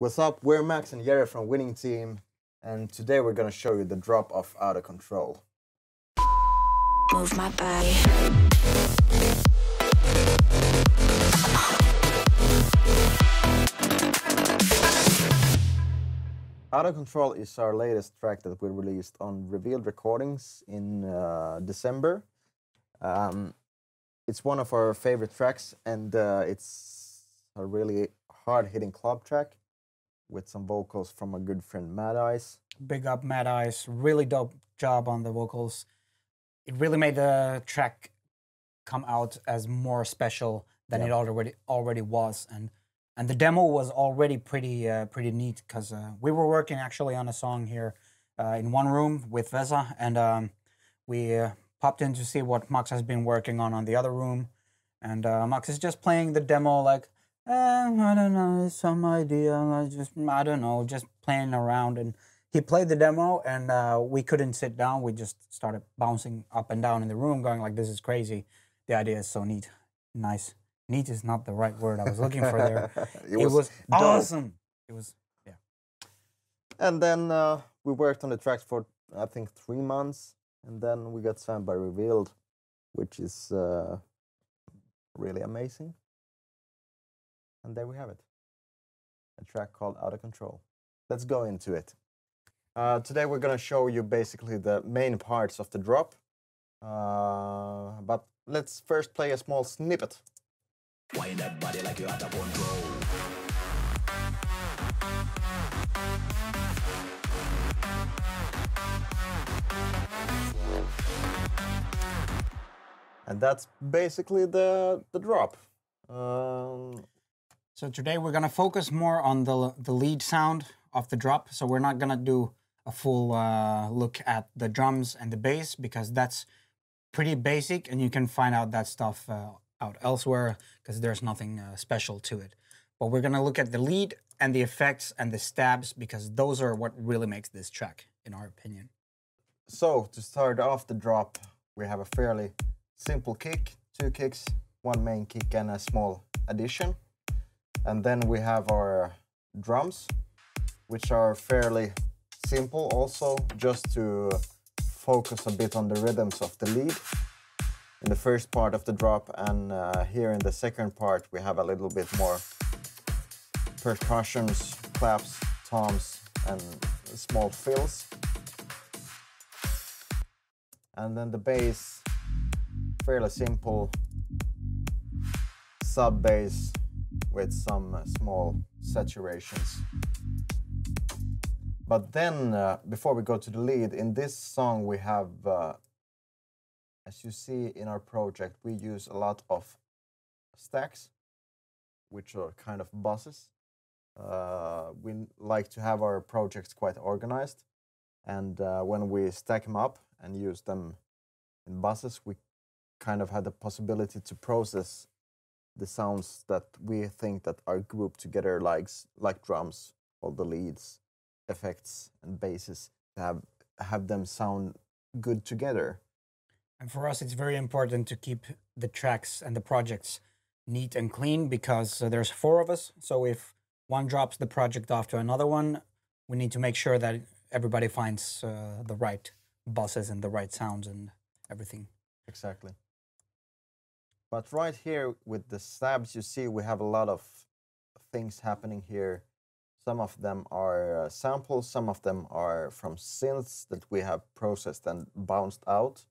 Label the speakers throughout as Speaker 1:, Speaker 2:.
Speaker 1: What's up? We're Max and Jerry from Winning Team, and today we're gonna show you the drop of Outta Control.
Speaker 2: Move my body.
Speaker 1: Outta Control is our latest track that we released on Revealed Recordings in December. It's one of our favorite tracks, and it's a really hard-hitting club track with some vocals from our good friend Mad Eyes.
Speaker 3: Big up Mad Eyes, really dope job on the vocals. It really made the track come out as more special than it already was, and the demo was already pretty neat because we were working actually on a song here in one room with Vesa, and we popped in to see what Max has been working on the other room, and Max is just playing the demo like, I don't know, some idea, I don't know, just playing around. And he played the demo, and we couldn't sit down. We just started bouncing up and down in the room, going like, this is crazy. The idea is so neat, nice. Neat is not the right word I was looking for there. It was awesome. It was, yeah.
Speaker 1: And then we worked on the tracks for, I think, 3 months, and then we got signed by Revealed, which is really amazing. And there we have it. A track called Outta Control. Let's go into it. Today we're gonna show you basically the main parts of the drop. But let's first play a small snippet.
Speaker 4: Wind that body like you Outta Control.
Speaker 1: And that's basically the drop.
Speaker 3: So today we're gonna focus more on the lead sound of the drop. So we're not gonna do a full look at the drums and the bass because that's pretty basic, and you can find out that stuff out elsewhere because there's nothing special to it. But we're gonna look at the lead and the effects and the stabs because those are what really makes this track, in our opinion.
Speaker 1: So to start off the drop, we have a fairly simple kick, 2 kicks, 1 main kick and a small addition. And then we have our drums, which are fairly simple also, just to focus a bit on the rhythms of the lead in the first part of the drop, and here in the second part we have a little bit more percussions, claps, toms, and small fills. And then the bass, fairly simple, sub bass with some small saturations. But then, before we go to the lead, in this song we have, as you see in our project, we use a lot of stacks, which are kind of buses. We like to have our projects quite organized, and when we stack them up and use them in buses, we kind of had the possibility to process the sounds that we think that are grouped together, like drums, all the leads, effects and basses, to have them sound good together.
Speaker 3: And for us, it's very important to keep the tracks and the projects neat and clean because there's 4 of us. So if one drops the project off to another one, we need to make sure that everybody finds the right buses and the right sounds and everything.
Speaker 1: Exactly. But right here with the stabs, you see we have a lot of things happening here. Some of them are samples, some of them are from synths that we have processed and bounced out.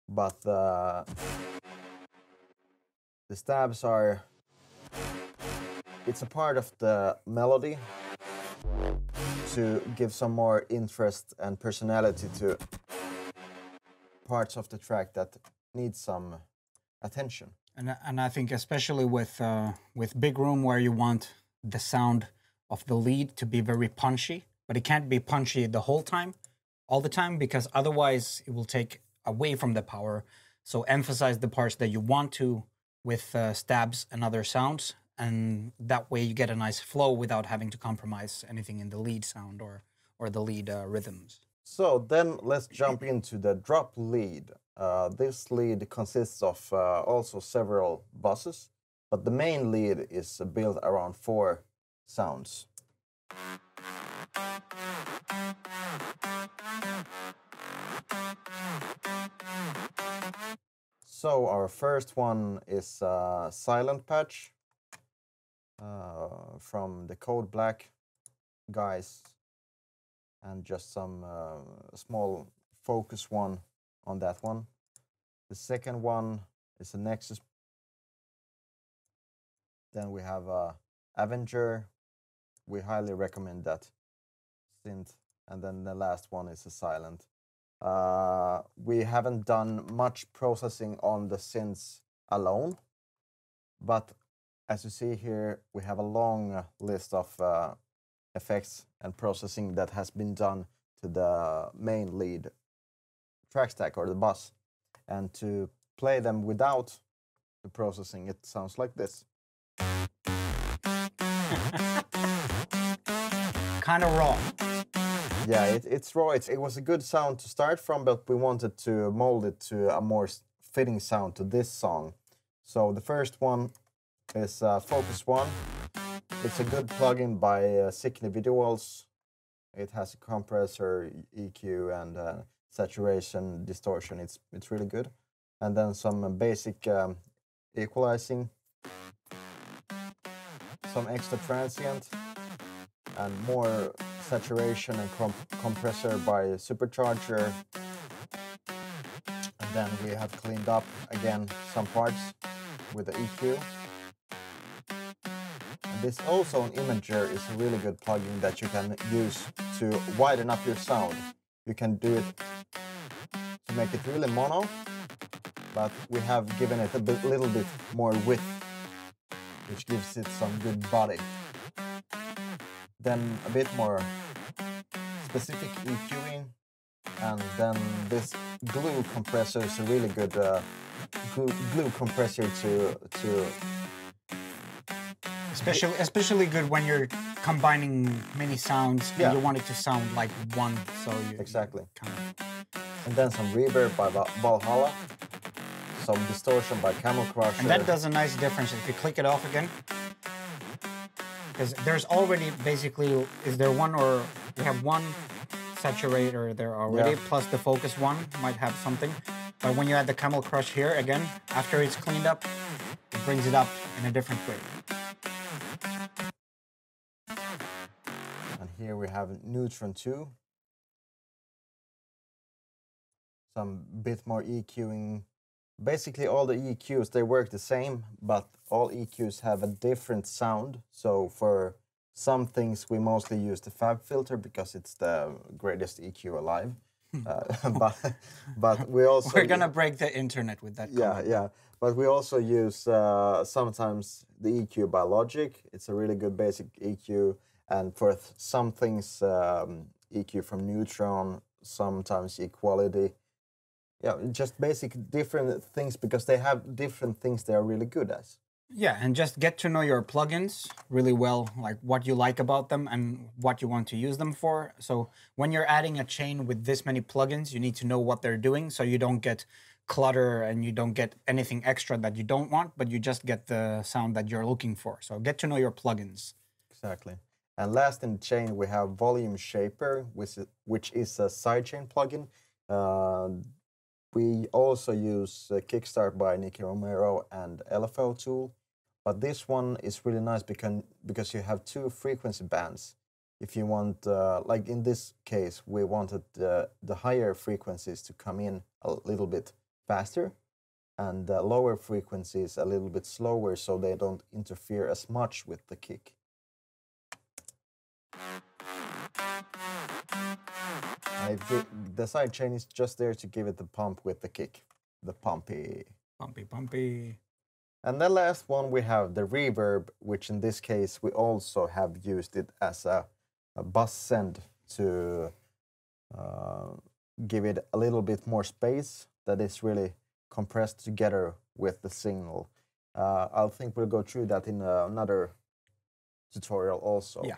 Speaker 1: But the stabs are, it's a part of the melody to give some more interest and personality to parts of the track that need some attention.
Speaker 3: And I think especially with Big Room, where you want the sound of the lead to be very punchy, but it can't be punchy the whole time, all the time, because otherwise it will take away from the power. So emphasize the parts that you want to with stabs and other sounds, and that way you get a nice flow without having to compromise anything in the lead sound or the lead rhythms.
Speaker 1: So then let's jump into the drop lead. This lead consists of also several buses, but the main lead is built around 4 sounds. So our first one is Silent Patch from the Code Black guys, and just some small focus one on that one. The second one is a Nexus. Then we have Avenger. We highly recommend that synth. And then the last one is a Silent. We haven't done much processing on the synths alone, but as you see here, we have a long list of effects and processing that has been done to the main lead track stack or the bus. And to play them without the processing, it sounds like this.
Speaker 3: Kind of raw.
Speaker 1: Yeah, it's raw. It was a good sound to start from, but we wanted to mold it to a more fitting sound to this song. So the first one is Focus One. It's a good plugin by Sickly Visuals. It has a compressor, EQ, and saturation, distortion. It's really good. And then some basic equalizing, some extra transient, and more saturation and compressor by Supercharger. And then we have cleaned up again some parts with the EQ. And this also an Imager is a really good plugin that you can use to widen up your sound. You can do it to make it really mono, but we have given it a little bit more width, which gives it some good body. Then a bit more specific EQing, and then this glue compressor is a really good glue compressor to
Speaker 3: especially good when you're combining many sounds and
Speaker 1: Yeah.
Speaker 3: you want it to sound like one, so you
Speaker 1: exactly.
Speaker 3: kind of,
Speaker 1: And then some reverb by Valhalla, some distortion by Camel Crusher.
Speaker 3: and that does a nice difference if you click it off again. Because there's already basically, is there one, or you have one saturator there already,
Speaker 1: Yeah.
Speaker 3: plus the focus one might have something. But when you add the Camel Crush here again, after it's cleaned up, it brings it up in a different way.
Speaker 1: And here we have Neutron 2. Some bit more EQing. Basically all the EQs, they work the same, but all EQs have a different sound. So for some things, we mostly use the Fab filter because it's the greatest EQ alive. But we also...
Speaker 3: We're gonna break the internet with that comment.
Speaker 1: Yeah. But we also use sometimes the EQ by Logic. It's a really good basic EQ. And for some things, EQ from Neutron, sometimes Equality. Yeah, just basic different things because they have different things they are really good at.
Speaker 3: Yeah, and just get to know your plugins really well, like what you like about them and what you want to use them for. So when you're adding a chain with this many plugins, you need to know what they're doing so you don't get clutter and you don't get anything extra that you don't want, but you just get the sound that you're looking for. So get to know your plugins.
Speaker 1: Exactly. And last in the chain, we have Volume Shaper, which is a sidechain plugin. We also use Kickstart by Nicky Romero and LFO Tool. But this one is really nice because you have two frequency bands. If you want, like in this case, we wanted the higher frequencies to come in a little bit faster and the lower frequencies a little bit slower so they don't interfere as much with the kick. The sidechain is just there to give it the pump with the kick, the pumpy.
Speaker 3: Pumpy.
Speaker 1: And the last one we have the reverb, which in this case we also have used it as a bus send to give it a little bit more space that is really compressed together with the signal. I think we'll go through that in another tutorial also.
Speaker 3: Yeah.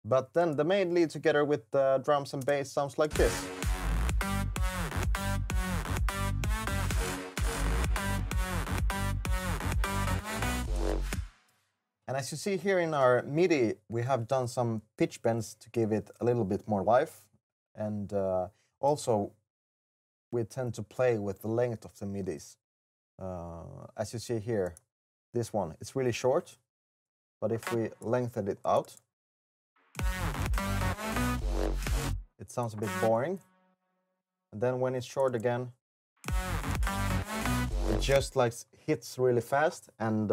Speaker 1: But then the main lead together with the drums and bass sounds like this. And as you see here in our MIDI, we have done some pitch bends to give it a little bit more life. And also, we tend to play with the length of the MIDIs. As you see here, this one, it's really short. But if we lengthen it out, it sounds a bit boring. And then when it's short again, it just like hits really fast. And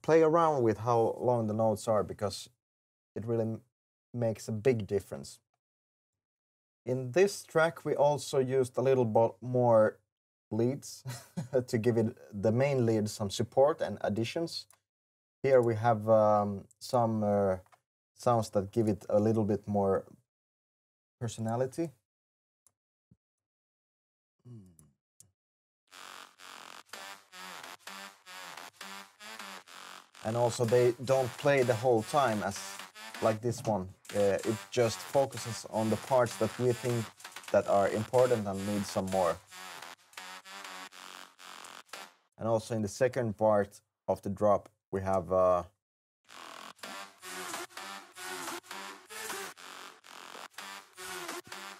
Speaker 1: play around with how long the notes are, because it really makes a big difference. In this track, we also used a little bit more leads to give it the main lead some support and additions. Here we have some sounds that give it a little bit more personality. And also they don't play the whole time as like this one. It just focuses on the parts that we think that are important and need some more. And also in the second part of the drop, we have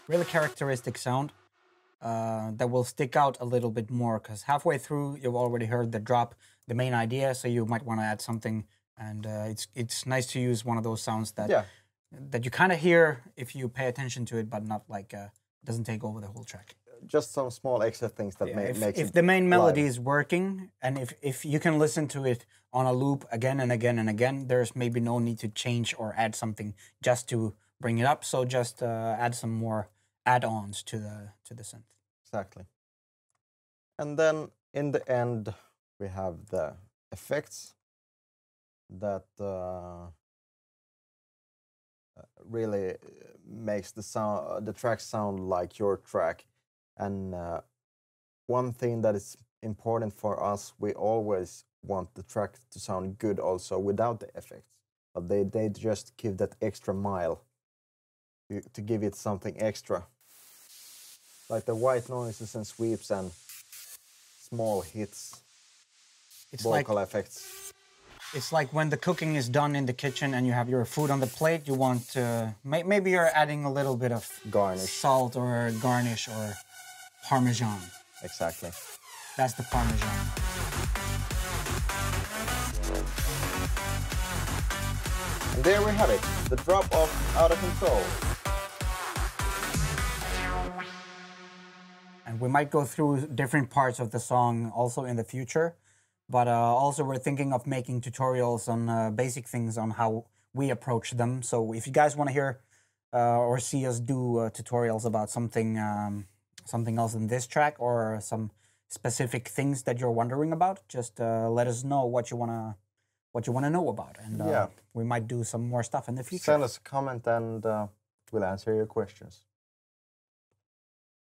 Speaker 3: really characteristic sound that will stick out a little bit more, because halfway through you've already heard the drop, the main idea, so you might want to add something, and it's nice to use one of those sounds that that you kind of hear if you pay attention to it, but not like doesn't take over the whole track.
Speaker 1: Just some small extra things that makes
Speaker 3: if the main melody is working, and if you can listen to it on a loop again and again and again, there's maybe no need to change or add something just to bring it up. So just add some more add-ons to the synth.
Speaker 1: Exactly. And then in the end, we have the effects that really makes the track sound like your track. And one thing that is important for us, we always want the track to sound good also without the effects. But they just give that extra mile to give it something extra. Like the white noises and sweeps and small hits, vocal effects.
Speaker 3: It's like when the cooking is done in the kitchen and you have your food on the plate, you want to, maybe you're adding a little bit of
Speaker 1: garnish,
Speaker 3: salt or garnish or Parmesan.
Speaker 1: Exactly.
Speaker 3: That's the Parmesan.
Speaker 1: And there we have it, the drop of Outta Control.
Speaker 3: And we might go through different parts of the song also in the future, but also we're thinking of making tutorials on basic things on how we approach them. So if you guys want to hear or see us do tutorials about something something else in this track, or some specific things that you're wondering about, just let us know what you wanna know about, and we might do some more stuff in the future.
Speaker 1: Send us a comment and we'll answer your questions.